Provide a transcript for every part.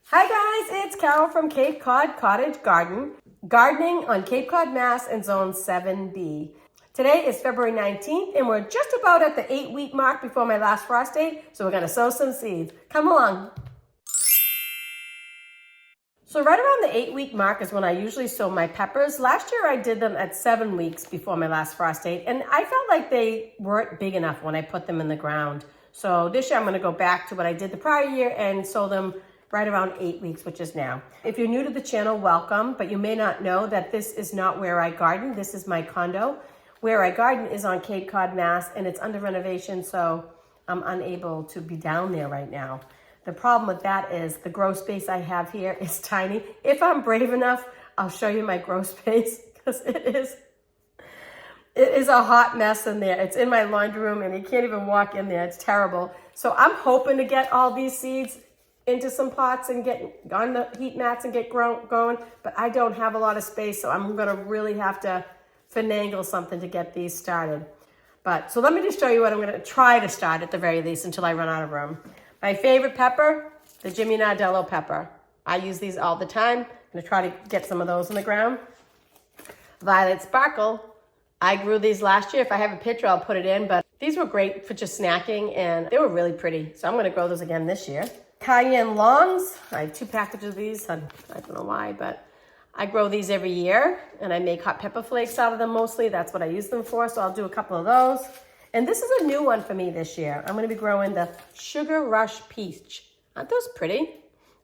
Hi guys, it's Carol from Cape Cod Cottage Garden, gardening on Cape Cod, Mass in Zone 7B. Today is February 19th and we're just about at the 8-week mark before my last frost date, so we're gonna sow some seeds. Come along. So right around the 8-week mark is when I usually sow my peppers. Last year I did them at 7 weeks before my last frost date, and I felt like they weren't big enough when I put them in the ground. So this year I'm gonna go back to what I did the prior year and sow them right around 8 weeks, which is now. If you're new to the channel, welcome, but you may not know that this is not where I garden. This is my condo. Where I garden is on Cape Cod, Mass, and it's under renovation, so I'm unable to be down there right now. The problem with that is the grow space I have here is tiny. If I'm brave enough, I'll show you my grow space, because it is a hot mess in there. It's in my laundry room and you can't even walk in there. It's terrible. So I'm hoping to get all these seeds into some pots and get on the heat mats and get going, but I don't have a lot of space, so I'm gonna really have to finagle something to get these started. So let me just show you what I'm gonna try to start at the very least until I run out of room. My favorite pepper, the Jimmy Nardello pepper. I use these all the time. I'm gonna try to get some of those in the ground. Violet Sparkle, I grew these last year. If I have a picture, I'll put it in, but these were great for just snacking and they were really pretty. So I'm gonna grow those again this year. Cayenne Longs, I have 2 packages of these. I don't know why, but I grow these every year and I make hot pepper flakes out of them mostly. That's what I use them for, so I'll do a couple of those. And this is a new one for me this year. I'm gonna be growing the Sugar Rush Peach. Aren't those pretty?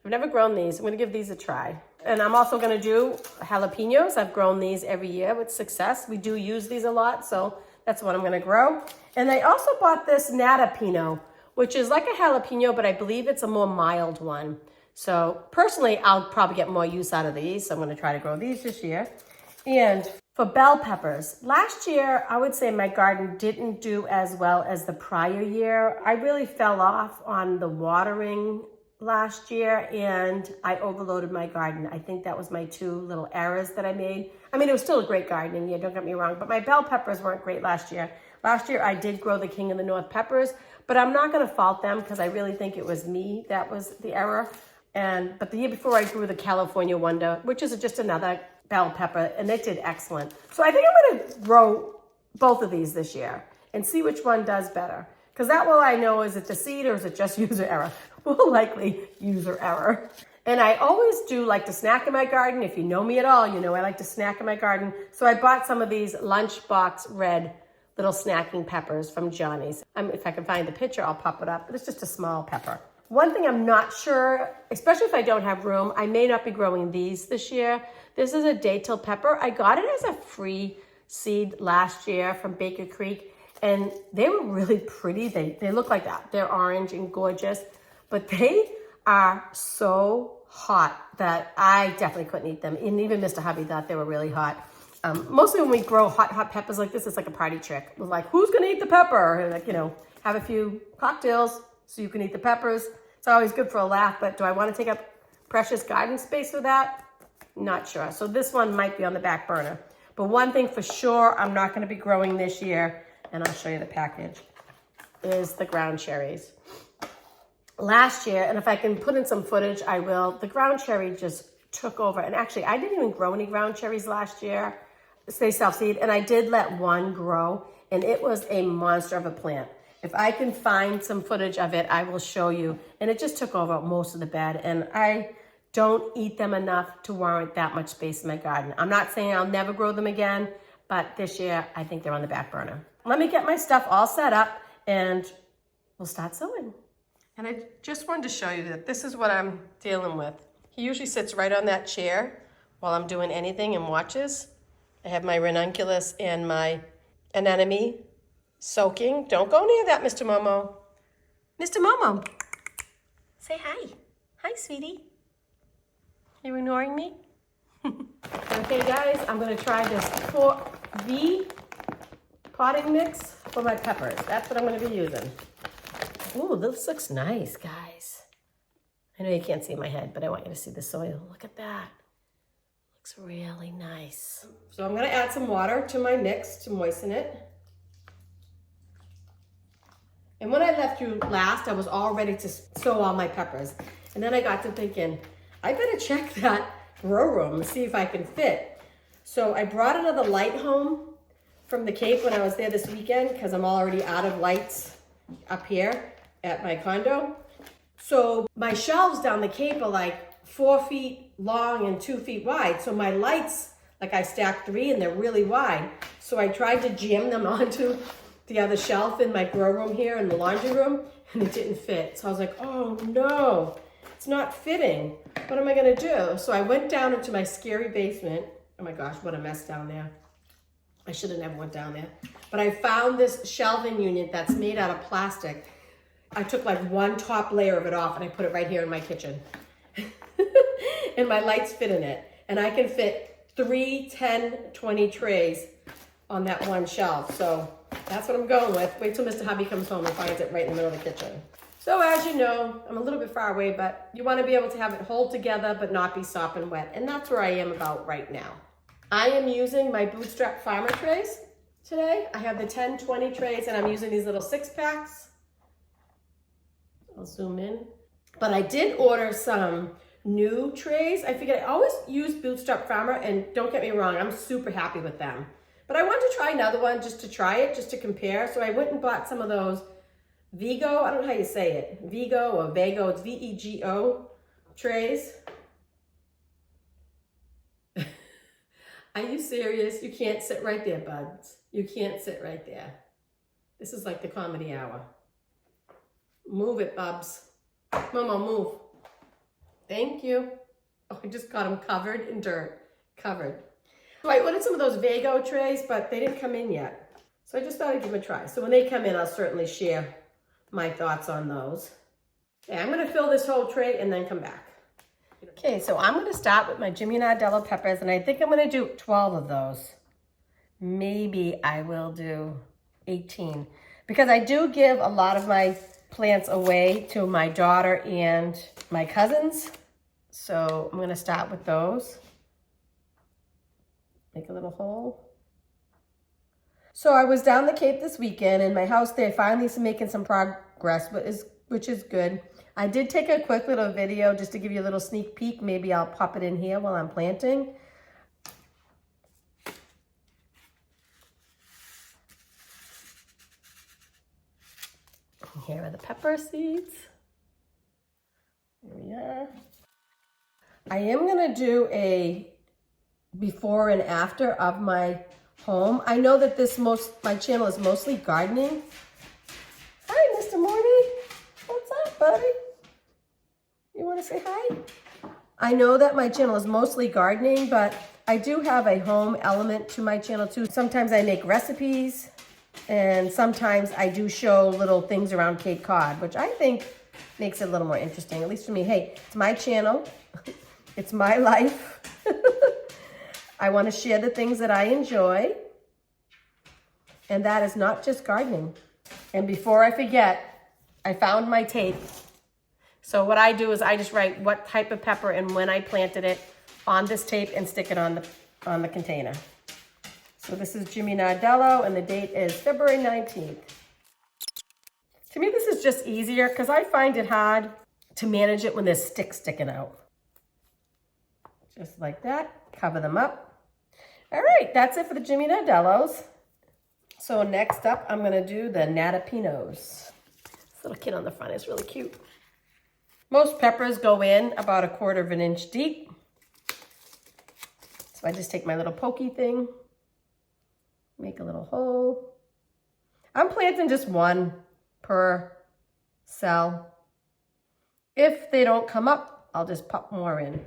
I've never grown these. I'm gonna give these a try. And I'm also gonna do jalapenos. I've grown these every year with success. We do use these a lot, so that's what I'm gonna grow. And I also bought this Natapino, which is like a jalapeno, but I believe it's a more mild one. So personally, I'll probably get more use out of these. So I'm gonna try to grow these this year. And for bell peppers, last year, I would say my garden didn't do as well as the prior year. I really fell off on the watering last year and I overloaded my garden. I think that was my 2 little errors that I made. I mean, it was still a great gardening year, don't get me wrong, but my bell peppers weren't great last year. Last year, I did grow the King of the North peppers, but I'm not gonna fault them because I really think it was me that was the error. But the year before I grew the California Wonder, which is just another bell pepper, and it did excellent. So I think I'm gonna grow both of these this year and see which one does better. Because that way I know, is it the seed or is it just user error? Well, likely user error. And I always do like to snack in my garden. If you know me at all, you know I like to snack in my garden. So I bought some of these lunchbox red little snacking peppers from Johnny's. If I can find the picture, I'll pop it up, but it's just a small pepper. One thing I'm not sure, especially if I don't have room, I may not be growing these this year. This is a datil pepper. I got it as a free seed last year from Baker Creek, and they were really pretty. They look like that. They're orange and gorgeous, but they are so hot that I definitely couldn't eat them. And even Mr. Hubby thought they were really hot. Mostly when we grow hot peppers like this, it's like a party trick. We're like, who's gonna eat the pepper? And like, have a few cocktails so you can eat the peppers. It's always good for a laugh, but do I wanna take up precious garden space for that? Not sure. So this one might be on the back burner. But one thing for sure I'm not gonna be growing this year, and I'll show you the package, is the ground cherries. Last year, and if I can put in some footage, I will, the ground cherry just took over. And actually, I didn't even grow any ground cherries last year. They self-seed, and I did let one grow, and it was a monster of a plant. If I can find some footage of it, I will show you. And it just took over most of the bed, and I don't eat them enough to warrant that much space in my garden. I'm not saying I'll never grow them again, but this year, I think they're on the back burner. Let me get my stuff all set up, and we'll start sowing. And I just wanted to show you that this is what I'm dealing with. He usually sits right on that chair while I'm doing anything and watches. I have my ranunculus and my anemone soaking. Don't go near that, Mr. Momo. Mr. Momo, say hi. Hi, sweetie. You ignoring me? Okay, guys, I'm gonna try this the potting mix for my peppers. That's what I'm gonna be using. Ooh, this looks nice, guys. I know you can't see my head, but I want you to see the soil. Look at that. Looks really nice. So I'm gonna add some water to my mix to moisten it. And when I left you last, I was all ready to sow all my peppers. And then I got to thinking, I better check that grow room and see if I can fit. So I brought another light home from the Cape when I was there this weekend because I'm already out of lights up here at my condo. So my shelves down the Cape are like 4 feet long and 2 feet wide. So my lights, like I stacked 3 and they're really wide. So I tried to jam them onto the other shelf in my grow room here in the laundry room and it didn't fit. So I was like, oh no, it's not fitting. What am I gonna do? So I went down into my scary basement. Oh my gosh, what a mess down there. I should have never went down there. But I found this shelving unit that's made out of plastic. I took like one top layer of it off and I put it right here in my kitchen. And my lights fit in it. And I can fit 3, 10, 20 trays on that one shelf. So that's what I'm going with. Wait till Mr. Hubby comes home and finds it right in the middle of the kitchen. So as you know, I'm a little bit far away, but you want to be able to have it hold together but not be sopping wet. And that's where I am about right now. I am using my Bootstrap Farmer trays today. I have the 10, 20 trays and I'm using these little 6-packs. I'll zoom in. But I did order some new trays. I figured I always use Bootstrap Farmer and don't get me wrong, I'm super happy with them. But I wanted to try another one just to try it, just to compare. So I went and bought some of those Vigo, I don't know how you say it, Vigo or Vago, it's V-E-G-O trays. Are you serious? You can't sit right there, buds. You can't sit right there. This is like the comedy hour. Move it, bubs. Momo, move. Thank you. Oh, I just got them covered in dirt. Covered. So I ordered some of those Vago trays, but they didn't come in yet. So I just thought I'd give them a try. So when they come in, I'll certainly share my thoughts on those. Okay, I'm gonna fill this whole tray and then come back. Okay, so I'm gonna start with my Jimmy Nardello peppers, and I think I'm gonna do 12 of those. Maybe I will do 18, because I do give a lot of my plants away to my daughter and my cousins. So I'm gonna start with those. Make a little hole. So I was down the Cape this weekend, and my house there finally is making some progress, which is good. I did take a quick little video just to give you a little sneak peek. Maybe I'll pop it in here while I'm planting. Here are the pepper seeds. Here we are. I am gonna do a before and after of my home. I know that my channel is mostly gardening. Hi, Mr. Morty. What's up, buddy? You want to say hi? I know that my channel is mostly gardening, but I do have a home element to my channel too. Sometimes I make recipes, and sometimes I do show little things around Cape Cod, which I think makes it a little more interesting, at least for me. Hey, it's my channel. It's my life. I want to share the things that I enjoy, and that is not just gardening. And before I forget, I found my tape. So what I do is I just write what type of pepper and when I planted it on this tape and stick it on the container. So this is Jimmy Nardello, and the date is February 19th. To me, this is just easier because I find it hard to manage it when there's sticks sticking out. Just like that, cover them up. All right, that's it for the Jimmy Nardellos. So next up, I'm gonna do the Natapinos. This little kid on the front is really cute. Most peppers go in about 1/4 of an inch deep. So I just take my little pokey thing, make a little hole. I'm planting just one per cell. If they don't come up, I'll just pop more in.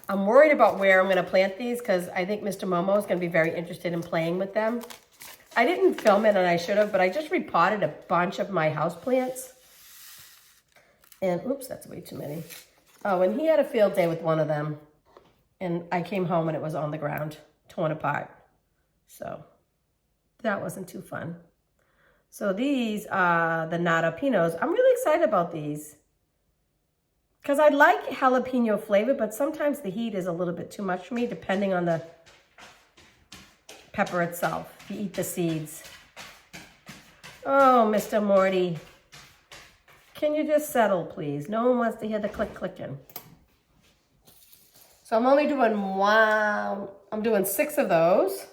I'm worried about where I'm gonna plant these because I think Mr. Momo is gonna be very interested in playing with them. I didn't film it, and I should have, but I just repotted a bunch of my houseplants. And oops, that's way too many. Oh, and he had a field day with one of them. And I came home and it was on the ground, torn apart. So that wasn't too fun. So these are the Natapinos. I'm really excited about these because I like jalapeno flavor, but sometimes the heat is a little bit too much for me, depending on the pepper itself. If you eat the seeds. Oh, Mr. Morty. Can you just settle, please? No one wants to hear the clicking. So I'm only doing one, I'm doing 6 of those.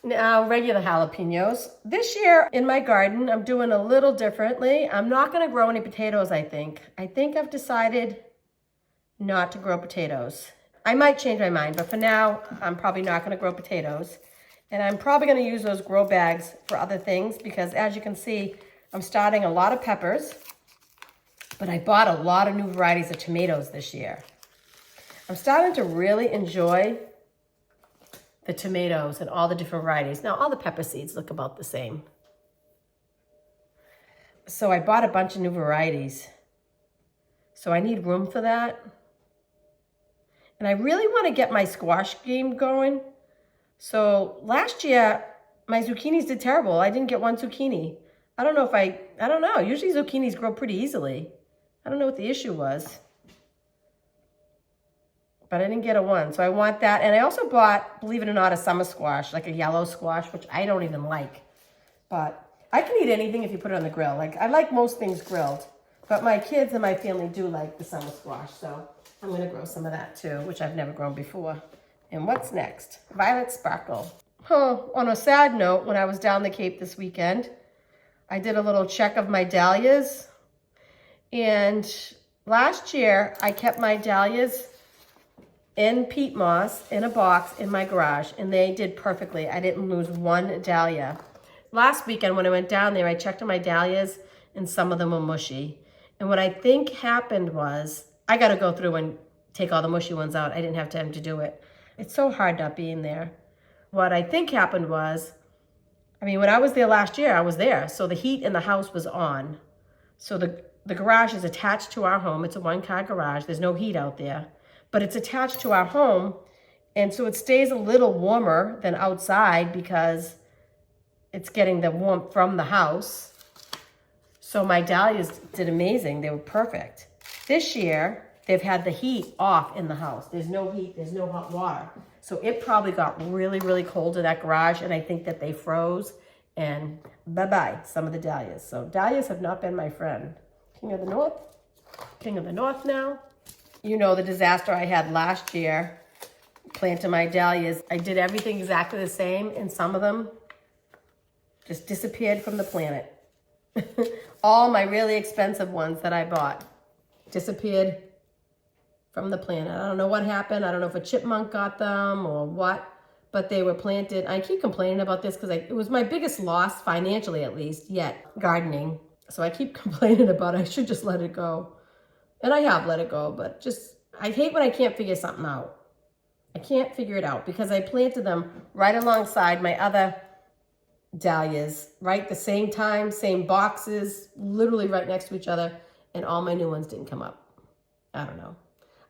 Now, regular jalapenos. This year in my garden, I'm doing a little differently. I'm not gonna grow any potatoes, I think. I think I've decided not to grow potatoes. I might change my mind, but for now, I'm probably not gonna grow potatoes. And I'm probably gonna use those grow bags for other things because as you can see, I'm starting a lot of peppers, but I bought a lot of new varieties of tomatoes this year. I'm starting to really enjoy the tomatoes and all the different varieties. Now, all the pepper seeds look about the same. So I bought a bunch of new varieties. So I need room for that. And I really want to get my squash game going. So last year, my zucchinis did terrible. I didn't get one zucchini. I don't know. Usually zucchinis grow pretty easily. I don't know what the issue was. But I didn't get a one, so I want that. And I also bought, believe it or not, a summer squash, like a yellow squash, which I don't even like. But I can eat anything if you put it on the grill. Like, I like most things grilled. But my kids and my family do like the summer squash, so I'm gonna grow some of that too, which I've never grown before. And what's next? Violet sparkle. On a sad note, when I was down the Cape this weekend, I did a little check of my dahlias. And last year, I kept my dahlias in peat moss in a box in my garage, and they did perfectly. I didn't lose one dahlia. Last weekend when I went down there, I checked on my dahlias and some of them were mushy. And what I think happened was, I got to go through and take all the mushy ones out. I didn't have time to do it. It's so hard not being there. What I think happened was, I mean, when I was there last year, I was there. So the heat in the house was on. So the garage is attached to our home. It's a 1-car garage. There's no heat out there. But it's attached to our home, and so it stays a little warmer than outside because it's getting the warmth from the house. So my dahlias did amazing. They were perfect. This year, they've had the heat off in the house. There's no heat, there's no hot water. So it probably got really, really cold in that garage, and I think that they froze, and bye-bye, some of the dahlias. So dahlias have not been my friend. King of the North. King of the North now. You know the disaster I had last year planting my dahlias. I did everything exactly the same, and some of them just disappeared from the planet. All my really expensive ones that I bought disappeared from the planet. I don't know what happened. I don't know if a chipmunk got them or what, but they were planted. I keep complaining about this because it was my biggest loss, financially at least, yet gardening. So I keep complaining about it. I should just let it go. And I have let it go, but just, I hate when I can't figure something out. I can't figure it out because I planted them right alongside my other dahlias, right? The same time, same boxes, literally right next to each other, and all my new ones didn't come up. I don't know.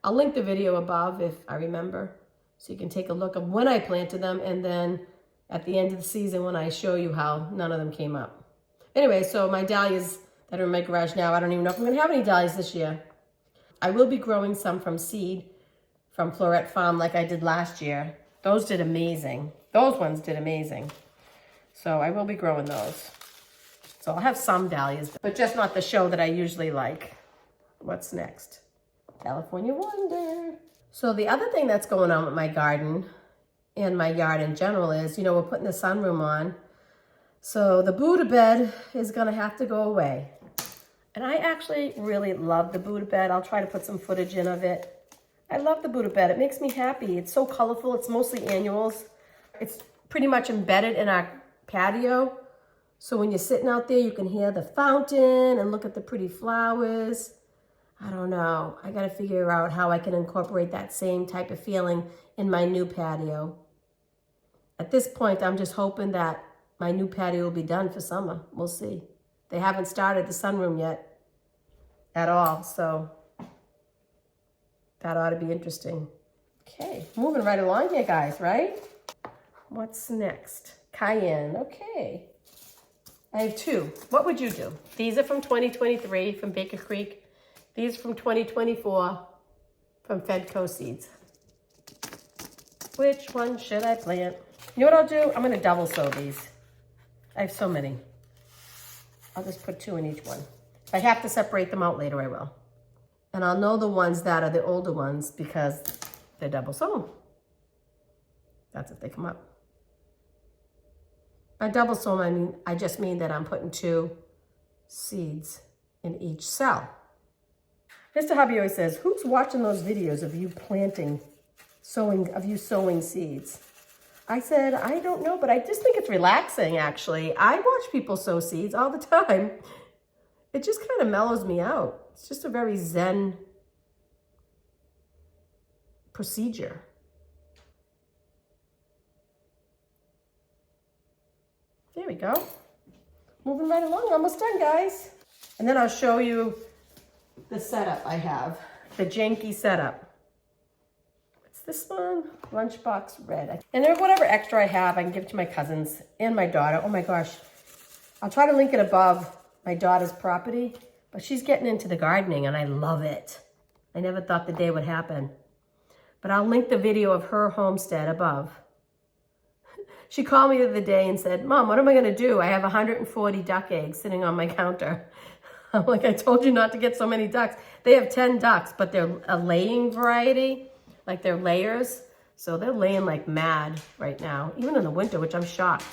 I'll link the video above if I remember, so you can take a look of when I planted them, and then at the end of the season when I show you how none of them came up. Anyway, so my dahlias that are in my garage now, I don't even know if I'm gonna have any dahlias this year. I will be growing some from seed from Florette Farm like I did last year. Those did amazing. Those ones did amazing. So I will be growing those. So I'll have some dahlias, but just not the show that I usually like. What's next? California Wonder. So the other thing that's going on with my garden and my yard in general is, you know, we're putting the sunroom on. So the Buddha bed is gonna have to go away. And I actually really love the Buddha bed. I'll try to put some footage in of it. I love the Buddha bed. It makes me happy. It's so colorful. It's mostly annuals. It's pretty much embedded in our patio. So when you're sitting out there, you can hear the fountain and look at the pretty flowers. I don't know. I got to figure out how I can incorporate that same type of feeling in my new patio. At this point, I'm just hoping that my new patio will be done for summer. We'll see. They haven't started the sunroom yet at all, so that ought to be interesting. Okay, moving right along here, guys, right? What's next? Cayenne, okay. I have 2. What would you do? These are from 2023 from Baker Creek. These from 2024 from Fedco Seeds. Which one should I plant? You know what I'll do? I'm gonna double sow these. I have so many. I'll just put 2 in each one. If I have to separate them out later, I will. And I'll know the ones that are the older ones because they're double sown. That's if they come up. By double sown, I just mean that I'm putting 2 seeds in each cell. Mr. Hubby always says, who's watching those videos of you sowing seeds? I said, I don't know, but I just think it's relaxing, actually. I watch people sow seeds all the time. It just kind of mellows me out. It's just a very zen procedure. There we go. Moving right along, almost done, guys. And then I'll show you the setup I have, the janky setup. What's this one? Lunchbox red. And then whatever extra I have, I can give to my cousins and my daughter. Oh my gosh. I'll try to link it above my daughter's property, but she's getting into the gardening and I love it. I never thought the day would happen. But I'll link the video of her homestead above. She called me the other day and said, Mom, what am I gonna do? I have 140 duck eggs sitting on my counter. I'm like, I told you not to get so many ducks. They have 10 ducks, but they're a laying variety, like they're layers. So they're laying like mad right now, even in the winter, which I'm shocked.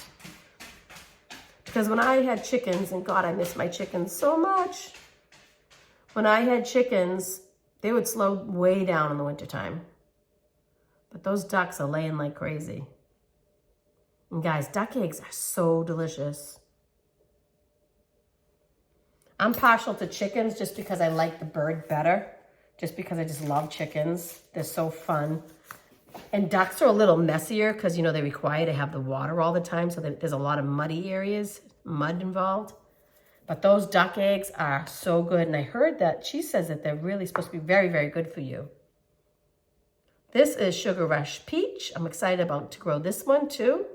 Because when I had chickens, and God, I miss my chickens so much. When I had chickens, they would slow way down in the wintertime. But those ducks are laying like crazy. And guys, duck eggs are so delicious. I'm partial to chickens just because I like the bird better. Just because I just love chickens. They're so fun. And ducks are a little messier because, you know, they require to have the water all the time. So there's a lot of muddy areas, mud involved. But those duck eggs are so good. And I heard that she says that they're really supposed to be very, very good for you. This is Sugar Rush Peach. I'm excited about to grow this one too.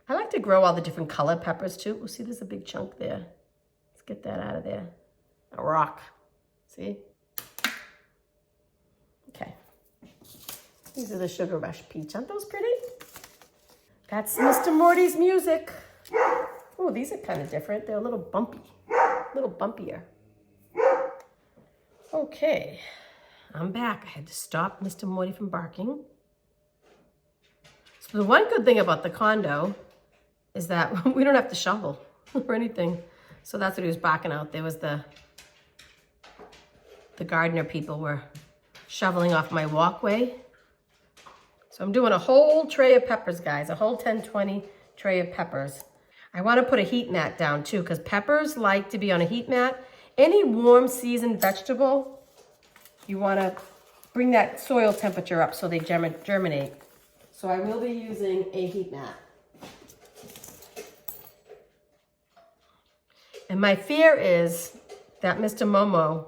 I like to grow all the different color peppers too. Oh, see, there's a big chunk there. Let's get that out of there. A rock. See? Okay. These are the Sugar Rush Peach. Aren't those pretty? That's Mr. Morty's music. Oh, these are kind of different. They're a little bumpy. A little bumpier. Okay. I'm back. I had to stop Mr. Morty from barking. So the one good thing about the condo is that we don't have to shovel or anything. So that's what he was barking out. There was the gardener people were shoveling off my walkway. So I'm doing a whole tray of peppers, guys, a whole 10-20 tray of peppers. I want to put a heat mat down too, because peppers like to be on a heat mat. Any warm seasoned vegetable, you want to bring that soil temperature up so they germinate. So I will be using a heat mat. And my fear is that Mr. Momo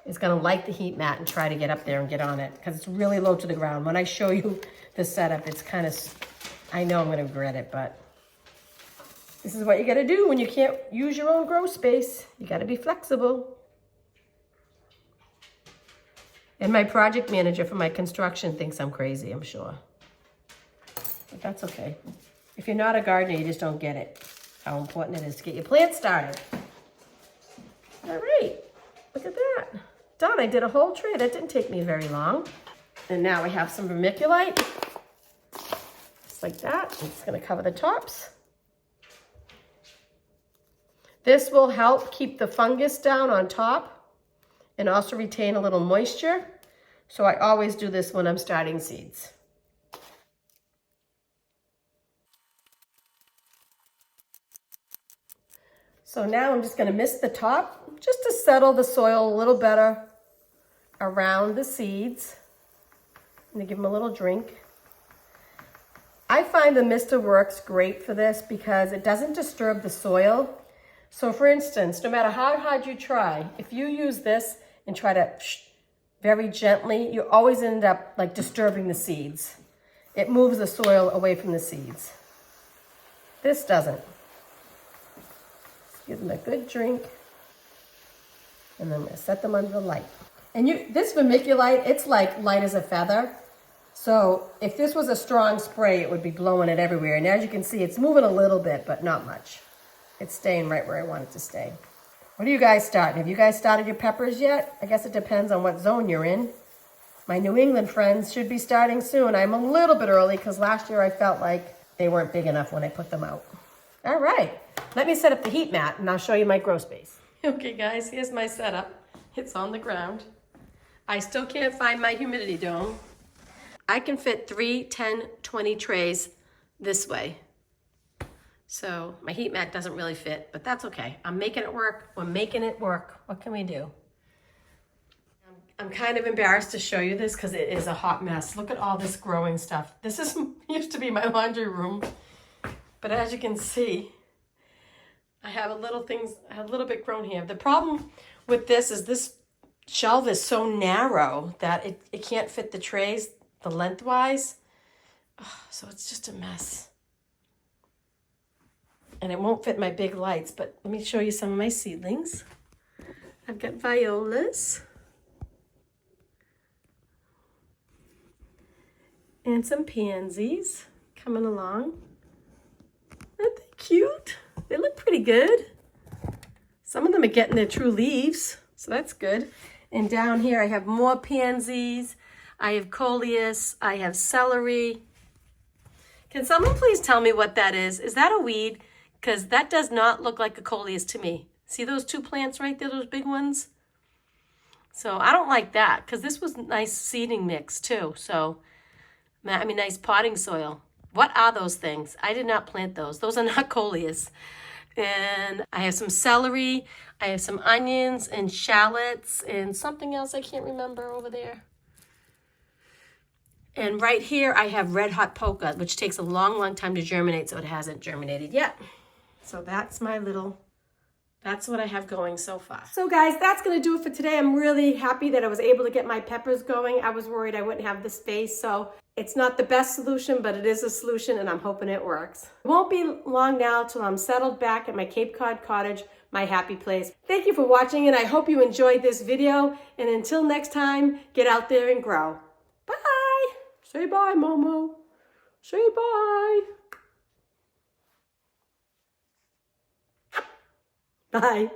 is going to like the heat mat and try to get up there and get on it because it's really low to the ground. When I show you the setup, it's kind of, I know I'm going to regret it, but this is what you got to do when you can't use your own grow space. You got to be flexible. And my project manager for my construction thinks I'm crazy, I'm sure. But that's okay. If you're not a gardener, you just don't get it. How important it is to get your plants started. All right, look at that. Done, I did a whole tray. That didn't take me very long. And now we have some vermiculite. Just like that. I'm just gonna cover the tops. This will help keep the fungus down on top and also retain a little moisture. So I always do this when I'm starting seeds. So now I'm just going to mist the top just to settle the soil a little better around the seeds. I'm going to give them a little drink. I find the mister works great for this because it doesn't disturb the soil. So for instance, no matter how hard you try, if you use this and try to very gently, you always end up like disturbing the seeds. It moves the soil away from the seeds. This doesn't. Give them a good drink. And then I'm gonna set them under the light. And this vermiculite, it's like light as a feather. So if this was a strong spray, it would be blowing it everywhere. And as you can see, it's moving a little bit, but not much. It's staying right where I want it to stay. What are you guys starting? Have you guys started your peppers yet? I guess it depends on what zone you're in. My New England friends should be starting soon. I'm a little bit early because last year I felt like they weren't big enough when I put them out. All right, let me set up the heat mat and I'll show you my grow space. Okay guys, here's my setup. It's on the ground. I still can't find my humidity dome. I can fit 3, 10, 20 trays this way. So my heat mat doesn't really fit, but that's okay. I'm making it work. We're making it work. What can we do? I'm kind of embarrassed to show you this because it is a hot mess. Look at all this growing stuff. This used to be my laundry room, but as you can see, I have a little bit grown here. The problem with this is this shelf is so narrow that it can't fit the trays the lengthwise. Oh, so it's just a mess. And it won't fit my big lights, but let me show you some of my seedlings. I've got violas. And some pansies coming along. Aren't they cute? They look pretty good. Some of them are getting their true leaves, so that's good. And down here I have more pansies. I have coleus. I have celery. Can someone please tell me what that is? Is that a weed? Because that does not look like a coleus to me. See those two plants right there, those big ones? So I don't like that because this was nice seeding mix too. So, I mean, nice potting soil. What are those things? I did not plant those. Those are not coleus. And I have some celery. I have some onions and shallots and something else I can't remember over there. And right here I have red hot polka, which takes a long, long time to germinate, so it hasn't germinated yet. So that's what I have going so far. So guys, that's gonna do it for today. I'm really happy that I was able to get my peppers going. I was worried I wouldn't have the space, so it's not the best solution, but it is a solution and I'm hoping it works. It won't be long now till I'm settled back at my Cape Cod cottage, my happy place. Thank you for watching and I hope you enjoyed this video. And until next time, get out there and grow. Bye. Say bye, Momo. Say bye. Bye.